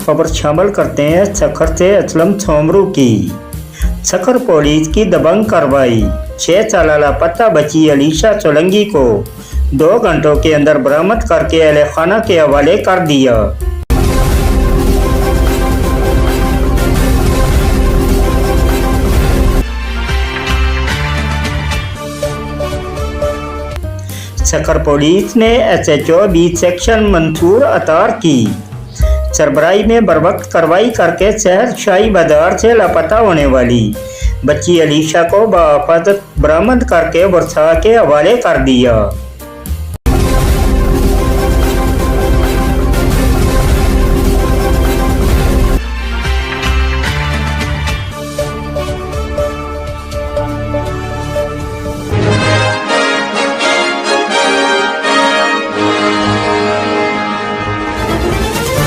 खबर शामिल करते हैं सखर से असलम छोमरू की। सखर पुलिस की दबंग कार्रवाई। 6 साल लापता बच्ची अलीशा सोलंकी को 2 घंटों के अंदर बरामद करके अहले खाना के हवाले कर दिया। सखर पुलिस ने SHO 20 सेक्शन मंसूर अतार की सरबराही में बरवक्त कार्रवाई करके शहर शाही बाजार से लापता होने वाली बच्ची अलीशा को बाहिफाजत बरामद करके वर्षा के हवाले कर दिया।